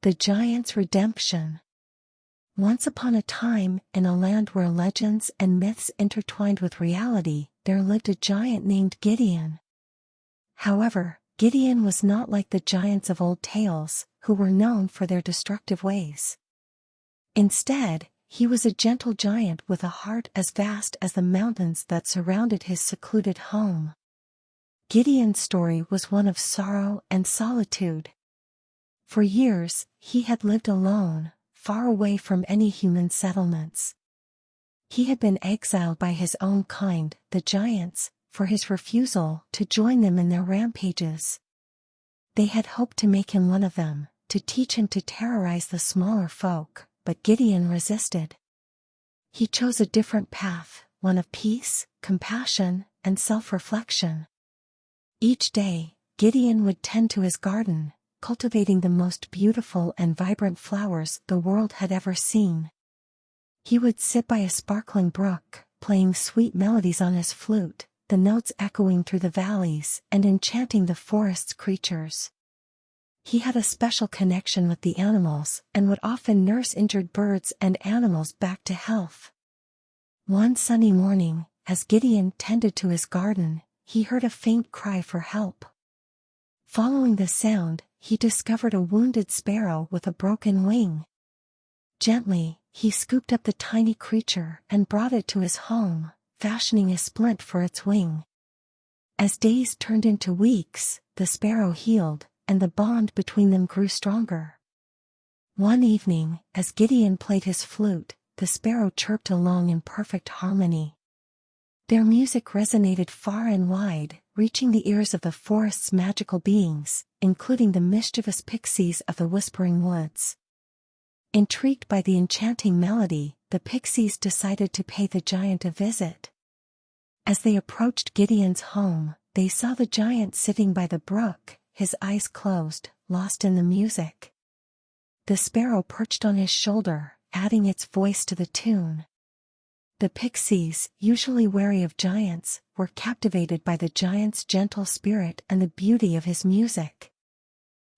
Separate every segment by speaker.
Speaker 1: The Giant's Redemption. Once upon a time, in a land where legends and myths intertwined with reality, there lived a giant named Gideon. However, Gideon was not like the giants of old tales, who were known for their destructive ways. Instead, he was a gentle giant with a heart as vast as the mountains that surrounded his secluded home. Gideon's story was one of sorrow and solitude. For years, he had lived alone, far away from any human settlements. He had been exiled by his own kind, the giants, for his refusal to join them in their rampages. They had hoped to make him one of them, to teach him to terrorize the smaller folk, but Gideon resisted. He chose a different path, one of peace, compassion, and self-reflection. Each day, Gideon would tend to his garden, cultivating the most beautiful and vibrant flowers the world had ever seen. He would sit by a sparkling brook, playing sweet melodies on his flute, the notes echoing through the valleys and enchanting the forest's creatures. He had a special connection with the animals and would often nurse injured birds and animals back to health. One sunny morning, as Gideon tended to his garden, he heard a faint cry for help. Following the sound, he discovered a wounded sparrow with a broken wing. Gently, he scooped up the tiny creature and brought it to his home, fashioning a splint for its wing. As days turned into weeks, the sparrow healed, and the bond between them grew stronger. One evening, as Gideon played his flute, the sparrow chirped along in perfect harmony. Their music resonated far and wide, reaching the ears of the forest's magical beings, including the mischievous pixies of the whispering woods. Intrigued by the enchanting melody, the pixies decided to pay the giant a visit. As they approached Gideon's home, they saw the giant sitting by the brook, his eyes closed, lost in the music. The sparrow perched on his shoulder, adding its voice to the tune. The pixies, usually wary of giants, were captivated by the giant's gentle spirit and the beauty of his music.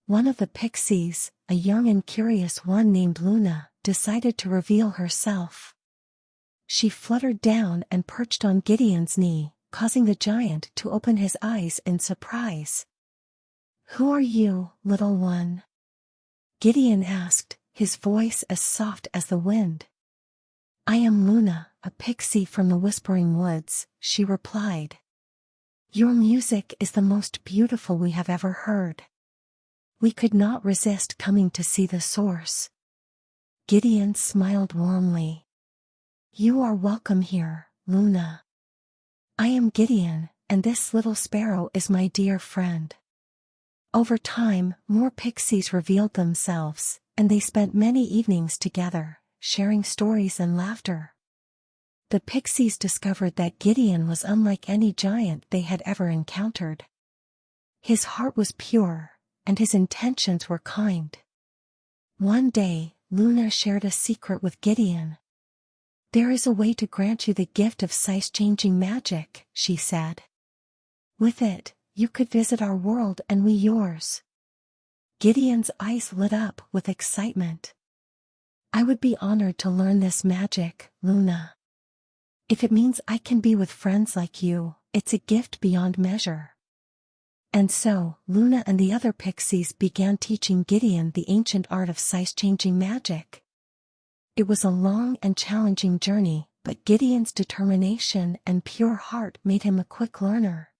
Speaker 1: One of the pixies, a young and curious one named Luna, decided to reveal herself. She fluttered down and perched on Gideon's knee, causing the giant to open his eyes in surprise. "Who are you, little one?" Gideon asked, his voice as soft as the wind. "I am Luna, a pixie from the whispering woods," she replied. "Your music is the most beautiful we have ever heard. We could not resist coming to see the source." Gideon smiled warmly. "You are welcome here, Luna. I am Gideon, and this little sparrow is my dear friend." Over time, more pixies revealed themselves, and they spent many evenings together, sharing stories and laughter. The pixies discovered that Gideon was unlike any giant they had ever encountered. His heart was pure, and his intentions were kind. One day, Luna shared a secret with Gideon. "There is a way to grant you the gift of size-changing magic," she said. "With it, you could visit our world and we yours." Gideon's eyes lit up with excitement. "I would be honored to learn this magic, Luna. If it means I can be with friends like you, it's a gift beyond measure." And so, Luna and the other pixies began teaching Gideon the ancient art of size-changing magic. It was a long and challenging journey, but Gideon's determination and pure heart made him a quick learner.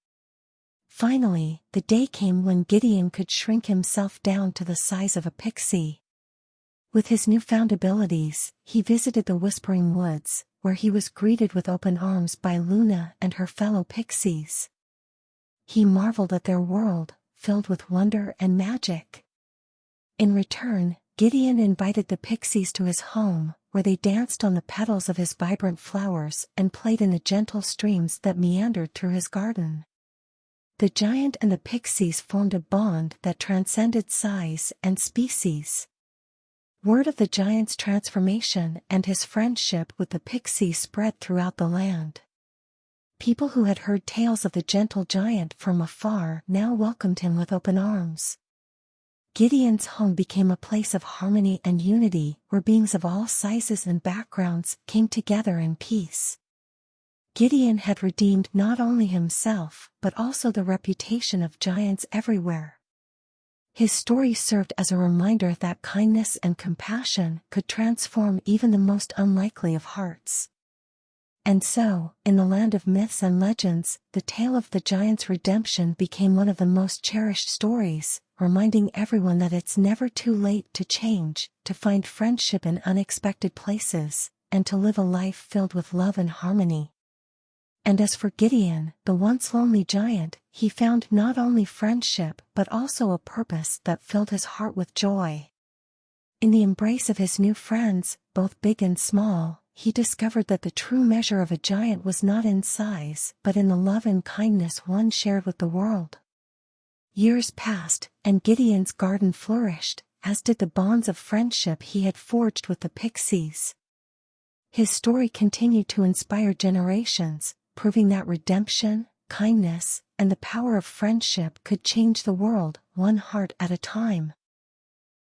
Speaker 1: Finally, the day came when Gideon could shrink himself down to the size of a pixie. With his newfound abilities, he visited the Whispering Woods, where he was greeted with open arms by Luna and her fellow pixies. He marveled at their world, filled with wonder and magic. In return, Gideon invited the pixies to his home, where they danced on the petals of his vibrant flowers and played in the gentle streams that meandered through his garden. The giant and the pixies formed a bond that transcended size and species. Word of the giant's transformation and his friendship with the pixies spread throughout the land. People who had heard tales of the gentle giant from afar now welcomed him with open arms. Gideon's home became a place of harmony and unity, where beings of all sizes and backgrounds came together in peace. Gideon had redeemed not only himself, but also the reputation of giants everywhere. His story served as a reminder that kindness and compassion could transform even the most unlikely of hearts. And so, in the land of myths and legends, the tale of the giant's redemption became one of the most cherished stories, reminding everyone that it's never too late to change, to find friendship in unexpected places, and to live a life filled with love and harmony. And as for Gideon, the once lonely giant, he found not only friendship but also a purpose that filled his heart with joy. In the embrace of his new friends, both big and small, he discovered that the true measure of a giant was not in size, but in the love and kindness one shared with the world. Years passed, and Gideon's garden flourished, as did the bonds of friendship he had forged with the pixies. His story continued to inspire generations, proving that redemption, kindness, and the power of friendship could change the world, one heart at a time.